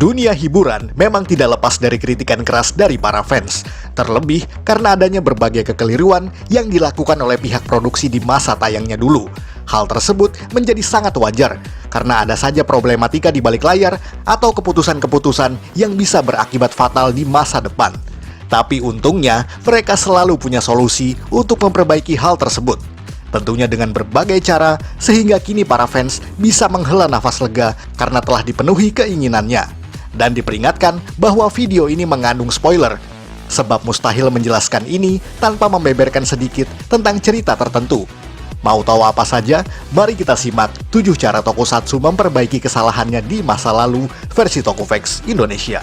Dunia hiburan memang tidak lepas dari kritikan keras dari para fans, terlebih karena adanya berbagai kekeliruan yang dilakukan oleh pihak produksi di masa tayangnya dulu. Hal tersebut menjadi sangat wajar, karena ada saja problematika di balik layar atau keputusan-keputusan yang bisa berakibat fatal di masa depan. Tapi untungnya, mereka selalu punya solusi untuk memperbaiki hal tersebut. Tentunya dengan berbagai cara, sehingga kini para fans bisa menghela nafas lega karena telah dipenuhi keinginannya. Dan diperingatkan bahwa video ini mengandung spoiler, sebab mustahil menjelaskan ini tanpa membeberkan sedikit tentang cerita tertentu. Mau tahu apa saja? Mari kita simak 7 cara tokusatsu memperbaiki kesalahannya di masa lalu versi Tokuvex Indonesia.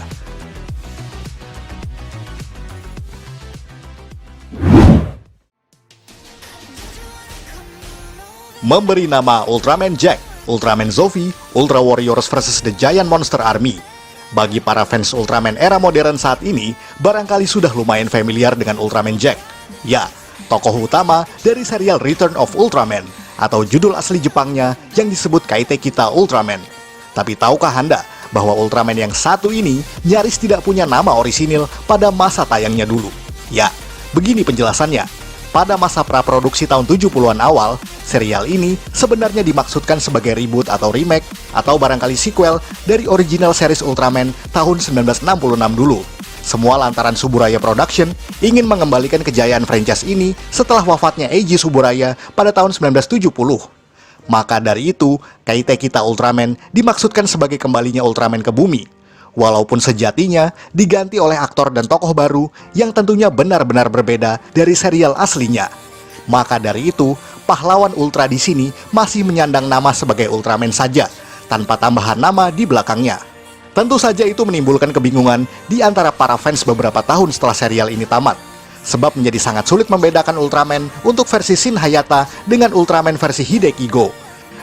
Memberi nama Ultraman Jack, Ultraman Zofi, Ultra Warriors vs The Giant Monster Army. Bagi para fans Ultraman era modern saat ini, barangkali sudah lumayan familiar dengan Ultraman Jack. Ya, tokoh utama dari serial Return of Ultraman, atau judul asli Jepangnya yang disebut Kaite-Kita Ultraman. Tapi tahukah Anda bahwa Ultraman yang satu ini nyaris tidak punya nama orisinil pada masa tayangnya dulu? Ya, begini penjelasannya. Pada masa praproduksi tahun 70-an awal, serial ini sebenarnya dimaksudkan sebagai reboot atau remake, atau barangkali sequel dari original series Ultraman tahun 1966 dulu. Semua lantaran Suburaya Production ingin mengembalikan kejayaan franchise ini setelah wafatnya Eiji Suburaya pada tahun 1970. Maka dari itu, Kaite-Kita Ultraman dimaksudkan sebagai kembalinya Ultraman ke bumi. Walaupun sejatinya diganti oleh aktor dan tokoh baru yang tentunya benar-benar berbeda dari serial aslinya. Maka dari itu, pahlawan Ultra di sini masih menyandang nama sebagai Ultraman saja, tanpa tambahan nama di belakangnya. Tentu saja itu menimbulkan kebingungan di antara para fans beberapa tahun setelah serial ini tamat, sebab menjadi sangat sulit membedakan Ultraman untuk versi Shin Hayata dengan Ultraman versi Hideki Go.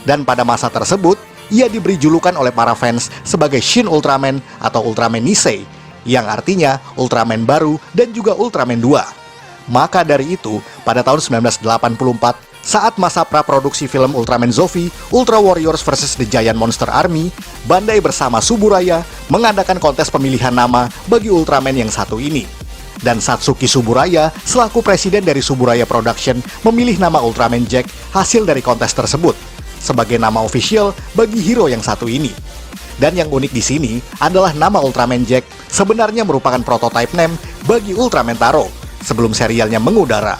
Dan pada masa tersebut, ia diberi julukan oleh para fans sebagai Shin Ultraman atau Ultraman Nisei, yang artinya Ultraman baru dan juga Ultraman 2. Maka dari itu, pada tahun 1984, saat masa praproduksi film Ultraman Zofi, Ultra Warriors vs The Giant Monster Army, Bandai bersama Suburaya mengadakan kontes pemilihan nama bagi Ultraman yang satu ini. Dan Satsuki Suburaya, selaku presiden dari Suburaya Production, memilih nama Ultraman Jack hasil dari kontes tersebut sebagai nama official bagi hero yang satu ini. Dan yang unik di sini adalah nama Ultraman Jack sebenarnya merupakan prototype name bagi Ultraman Taro sebelum serialnya mengudara.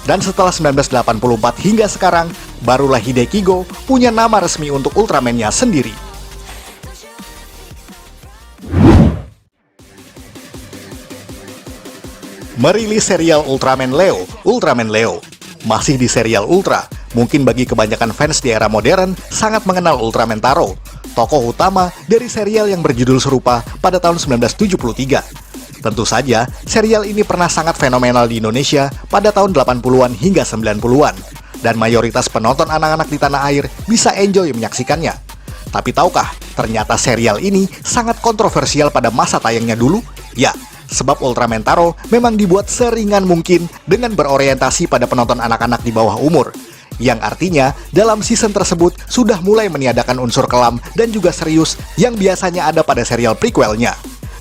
Dan setelah 1984 hingga sekarang, barulah Hideki Go punya nama resmi untuk Ultraman-nya sendiri. Merilis serial Ultraman Leo, Ultraman Leo. Masih di serial Ultra, mungkin bagi kebanyakan fans di era modern sangat mengenal Ultraman Taro, tokoh utama dari serial yang berjudul serupa pada tahun 1973. Tentu saja, serial ini pernah sangat fenomenal di Indonesia pada tahun 80-an hingga 90-an, dan mayoritas penonton anak-anak di tanah air bisa enjoy menyaksikannya. Tapi tahukah, ternyata serial ini sangat kontroversial pada masa tayangnya dulu? Ya, sebab Ultraman Taro memang dibuat seringan mungkin dengan berorientasi pada penonton anak-anak di bawah umur. Yang artinya, dalam season tersebut sudah mulai meniadakan unsur kelam dan juga serius yang biasanya ada pada serial prequelnya.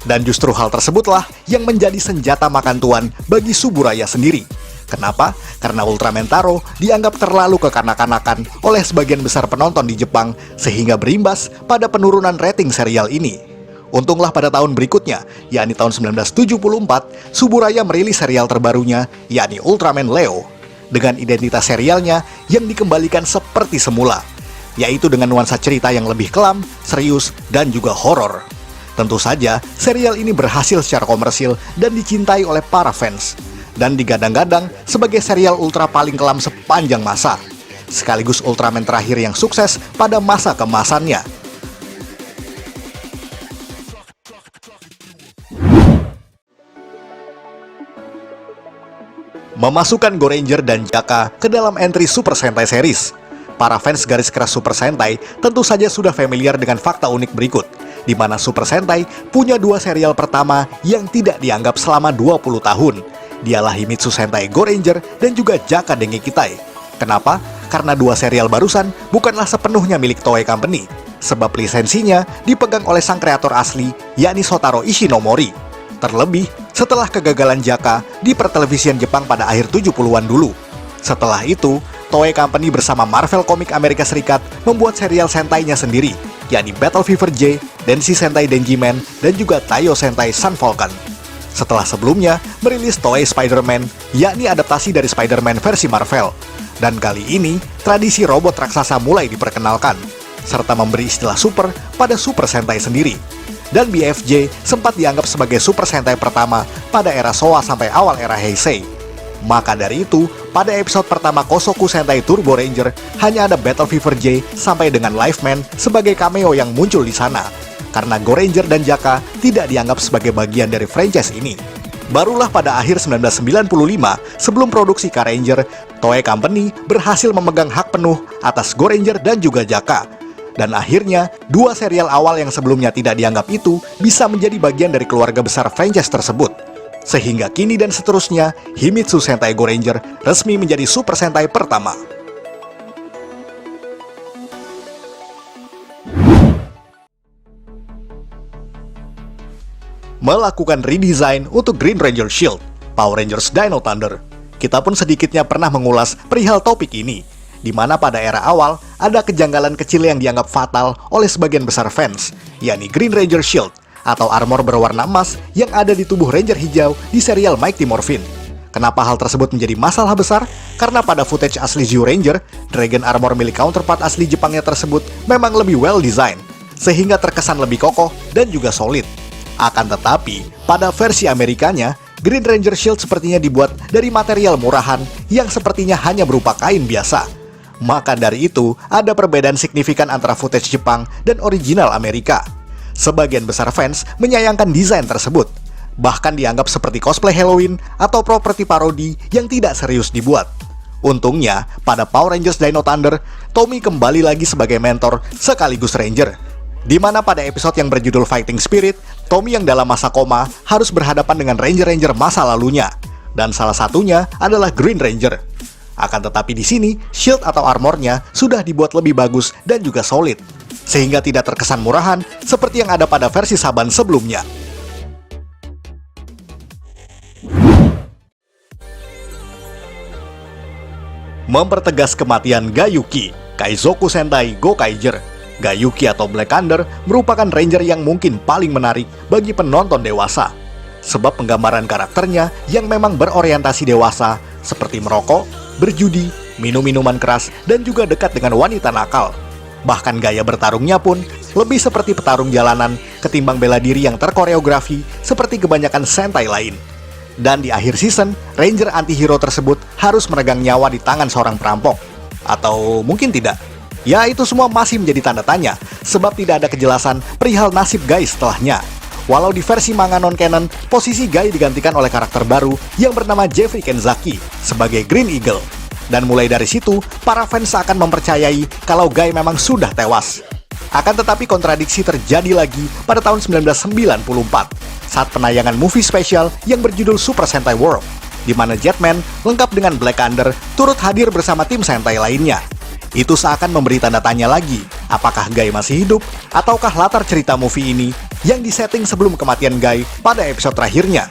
Dan justru hal tersebutlah yang menjadi senjata makan tuan bagi Suburaya sendiri. Kenapa? Karena Ultraman Taro dianggap terlalu kekanak-kanakan oleh sebagian besar penonton di Jepang, sehingga berimbas pada penurunan rating serial ini. Untunglah pada tahun berikutnya, yakni tahun 1974, Suburaya merilis serial terbarunya, yakni Ultraman Leo, dengan identitas serialnya yang dikembalikan seperti semula, yaitu dengan nuansa cerita yang lebih kelam, serius, dan juga horor. Tentu saja, serial ini berhasil secara komersil dan dicintai oleh para fans, dan digadang-gadang sebagai serial ultra paling kelam sepanjang masa, sekaligus Ultraman terakhir yang sukses pada masa keemasannya. Memasukkan Goranger dan Jaka ke dalam entry Super Sentai series. Para fans garis keras Super Sentai tentu saja sudah familiar dengan fakta unik berikut, di mana Super Sentai punya 2 serial pertama yang tidak dianggap selama 20 tahun. Dialah Himitsu Sentai Goranger dan juga Jaka Dengekitai. Kenapa? Karena 2 serial barusan bukanlah sepenuhnya milik Toei Company. sebab lisensinya dipegang oleh sang kreator asli, yakni Shotaro Ishinomori. Terlebih setelah kegagalan Jaka di pertelevisian Jepang pada akhir 70-an dulu. Setelah itu, Toei Company bersama Marvel Comics Amerika Serikat membuat serial Sentai-nya sendiri, yakni Battle Fever J, Denshi Sentai Denjiman, dan juga Taiyo Sentai Sun Falcon. Setelah sebelumnya merilis Toei Spider-Man, yakni adaptasi dari Spider-Man versi Marvel. Dan kali ini, tradisi robot raksasa mulai diperkenalkan, serta memberi istilah super pada Super Sentai sendiri. Dan BFJ sempat dianggap sebagai Super Sentai pertama pada era Showa sampai awal era Heisei. Maka dari itu, pada episode pertama Kosoku Sentai Turbo Ranger, hanya ada Battle Fever J sampai dengan Liveman sebagai cameo yang muncul di sana, karena Go Ranger dan Jaka tidak dianggap sebagai bagian dari franchise ini. Barulah pada akhir 1995, sebelum produksi K-Ranger, Toei Company berhasil memegang hak penuh atas Go Ranger dan juga Jaka. Dan akhirnya, dua serial awal yang sebelumnya tidak dianggap itu bisa menjadi bagian dari keluarga besar franchise tersebut. Sehingga kini dan seterusnya, Himitsu Sentai Go Ranger resmi menjadi Super Sentai pertama. Melakukan redesign untuk Green Ranger Shield, Power Rangers Dino Thunder. Kita pun sedikitnya pernah mengulas perihal topik ini, di mana pada era awal ada kejanggalan kecil yang dianggap fatal oleh sebagian besar fans, yakni Green Ranger Shield atau armor berwarna emas yang ada di tubuh Ranger hijau di serial Mighty Morphin. Kenapa hal tersebut menjadi masalah besar? Karena pada footage asli Zyu Ranger, Dragon Armor milik counterpart asli Jepangnya tersebut memang lebih well design, sehingga terkesan lebih kokoh dan juga solid. Akan tetapi, pada versi Amerikanya, Green Ranger Shield sepertinya dibuat dari material murahan yang sepertinya hanya berupa kain biasa. Maka dari itu, ada perbedaan signifikan antara footage Jepang dan original Amerika. Sebagian besar fans menyayangkan desain tersebut, bahkan dianggap seperti cosplay Halloween atau properti parodi yang tidak serius dibuat. Untungnya, pada Power Rangers Dino Thunder, Tommy kembali lagi sebagai mentor sekaligus Ranger, di mana pada episode yang berjudul Fighting Spirit, Tommy yang dalam masa koma harus berhadapan dengan Ranger-Ranger masa lalunya, dan salah satunya adalah Green Ranger. Akan tetapi di sini, shield atau armornya sudah dibuat lebih bagus dan juga solid, sehingga tidak terkesan murahan seperti yang ada pada versi Saban sebelumnya. Mempertegas kematian Gayuki, Kaizoku Sentai Gokaiger. Gayuki atau Black Thunder merupakan Ranger yang mungkin paling menarik bagi penonton dewasa, sebab penggambaran karakternya yang memang berorientasi dewasa, seperti merokok, berjudi, minum minuman keras, dan juga dekat dengan wanita nakal. Bahkan gaya bertarungnya pun lebih seperti petarung jalanan ketimbang bela diri yang terkoreografi seperti kebanyakan Sentai lain. Dan di akhir season, Ranger anti-hero tersebut harus meregang nyawa di tangan seorang perampok. Atau mungkin tidak. Ya, itu semua masih menjadi tanda tanya, sebab tidak ada kejelasan perihal nasib Guy setelahnya. Walau di versi manga non-canon, posisi Guy digantikan oleh karakter baru yang bernama Jeffrey Kenzaki sebagai Green Eagle. Dan mulai dari situ, para fans akan mempercayai kalau Guy memang sudah tewas. Akan tetapi kontradiksi terjadi lagi pada tahun 1994, saat penayangan movie spesial yang berjudul Super Sentai World, di mana Jetman lengkap dengan Black Thunder turut hadir bersama tim Sentai lainnya. Itu seakan memberi tanda tanya lagi, apakah Guy masih hidup, ataukah latar cerita movie ini yang disetting sebelum kematian Guy pada episode terakhirnya.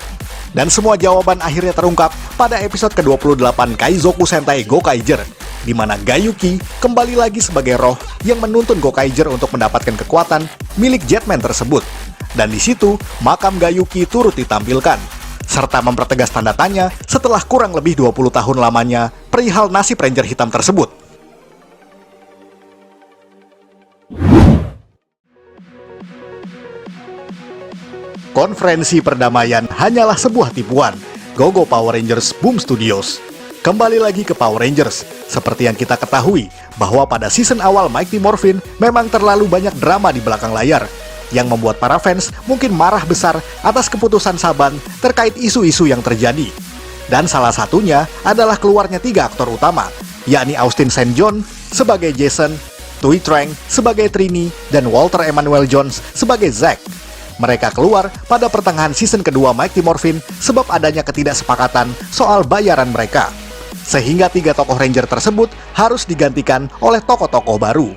Dan semua jawaban akhirnya terungkap pada episode ke-28 Kaizoku Sentai Gokaiger, di mana Gayuki kembali lagi sebagai roh yang menuntun Gokaiger untuk mendapatkan kekuatan milik Jetman tersebut. Dan di situ, makam Gayuki turut ditampilkan, serta mempertegas tanda tanya setelah kurang lebih 20 tahun lamanya perihal nasib Ranger hitam tersebut. Konferensi perdamaian hanyalah sebuah tipuan. Go Power Rangers Boom Studios. Kembali lagi ke Power Rangers. Seperti yang kita ketahui, bahwa pada season awal Mighty Morphin memang terlalu banyak drama di belakang layar, yang membuat para fans mungkin marah besar atas keputusan Saban terkait isu-isu yang terjadi. Dan salah satunya adalah keluarnya 3 aktor utama, yakni Austin St. John sebagai Jason, Tui Trang sebagai Trini, dan Walter Emmanuel Jones sebagai Zack. Mereka keluar pada pertengahan season kedua Mighty Morphin sebab adanya ketidaksepakatan soal bayaran mereka. Sehingga 3 tokoh Ranger tersebut harus digantikan oleh tokoh-tokoh baru.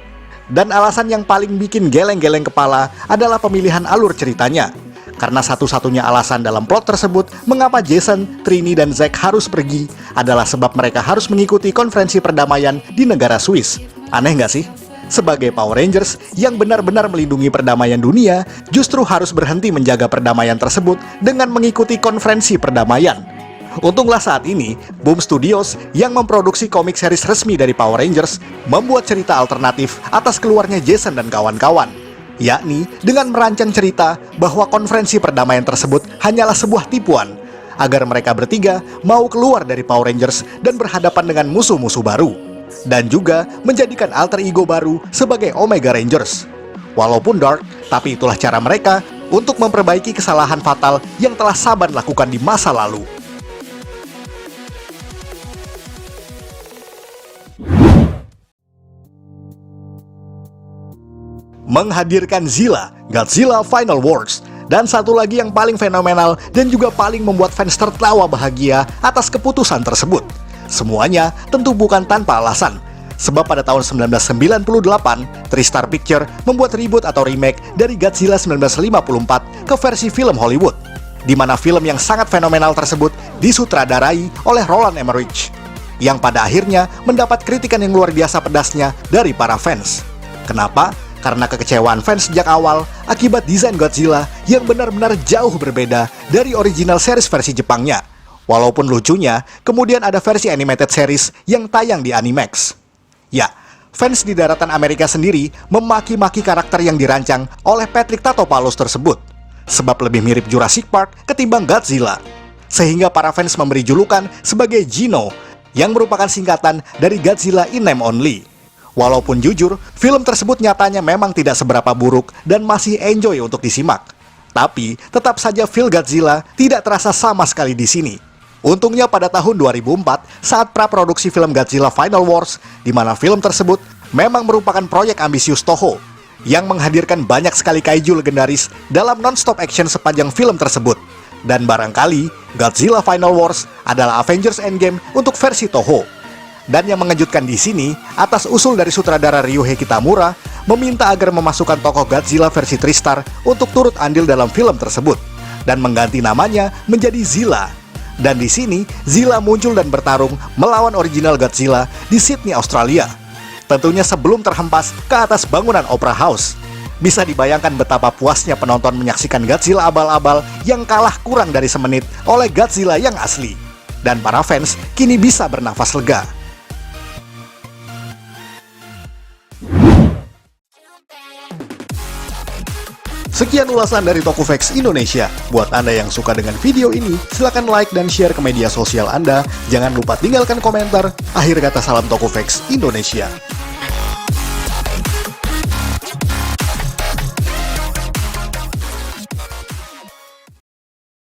Dan alasan yang paling bikin geleng-geleng kepala adalah pemilihan alur ceritanya. Karena satu-satunya alasan dalam plot tersebut mengapa Jason, Trini, dan Zack harus pergi adalah sebab mereka harus mengikuti konferensi perdamaian di negara Swiss. Aneh nggak sih? Sebagai Power Rangers yang benar-benar melindungi perdamaian dunia, justru harus berhenti menjaga perdamaian tersebut dengan mengikuti konferensi perdamaian. Untunglah saat ini, Boom Studios yang memproduksi komik series resmi dari Power Rangers membuat cerita alternatif atas keluarnya Jason dan kawan-kawan, yakni dengan merancang cerita bahwa konferensi perdamaian tersebut hanyalah sebuah tipuan, agar mereka bertiga mau keluar dari Power Rangers dan berhadapan dengan musuh-musuh baru, dan juga menjadikan alter ego baru sebagai Omega Rangers. Walaupun dark, tapi itulah cara mereka untuk memperbaiki kesalahan fatal yang telah Saban lakukan di masa lalu. Menghadirkan Zilla, Godzilla Final Wars, dan satu lagi yang paling fenomenal dan juga paling membuat fans tertawa bahagia atas keputusan tersebut. Semuanya tentu bukan tanpa alasan, sebab pada tahun 1998, TriStar Pictures membuat reboot atau remake dari Godzilla 1954 ke versi film Hollywood, di mana film yang sangat fenomenal tersebut disutradarai oleh Roland Emmerich, yang pada akhirnya mendapat kritikan yang luar biasa pedasnya dari para fans. Kenapa? Karena kekecewaan fans sejak awal akibat desain Godzilla yang benar-benar jauh berbeda dari original series versi Jepangnya. Walaupun lucunya, kemudian ada versi animated series yang tayang di Animax. Ya, fans di daratan Amerika sendiri memaki-maki karakter yang dirancang oleh Patrick Tatopoulos tersebut, sebab lebih mirip Jurassic Park ketimbang Godzilla. Sehingga para fans memberi julukan sebagai Gino, yang merupakan singkatan dari Godzilla in Name Only. Walaupun jujur, film tersebut nyatanya memang tidak seberapa buruk dan masih enjoy untuk disimak. Tapi, tetap saja feel Godzilla tidak terasa sama sekali di sini. Untungnya pada tahun 2004, saat praproduksi film Godzilla Final Wars, di mana film tersebut memang merupakan proyek ambisius Toho, yang menghadirkan banyak sekali kaiju legendaris dalam non-stop action sepanjang film tersebut. Dan barangkali, Godzilla Final Wars adalah Avengers Endgame untuk versi Toho. Dan yang mengejutkan di sini, atas usul dari sutradara Ryuhei Kitamura, meminta agar memasukkan tokoh Godzilla versi TriStar untuk turut andil dalam film tersebut, dan mengganti namanya menjadi Zilla. Dan di sini, Zilla muncul dan bertarung melawan original Godzilla di Sydney, Australia. Tentunya sebelum terhempas ke atas bangunan Opera House. Bisa dibayangkan betapa puasnya penonton menyaksikan Godzilla abal-abal yang kalah kurang dari semenit oleh Godzilla yang asli. Dan para fans kini bisa bernafas lega. Sekian ulasan dari Tokufax Indonesia. Buat Anda yang suka dengan video ini, silakan like dan share ke media sosial Anda. Jangan lupa tinggalkan komentar. Akhir kata, salam Tokufax Indonesia.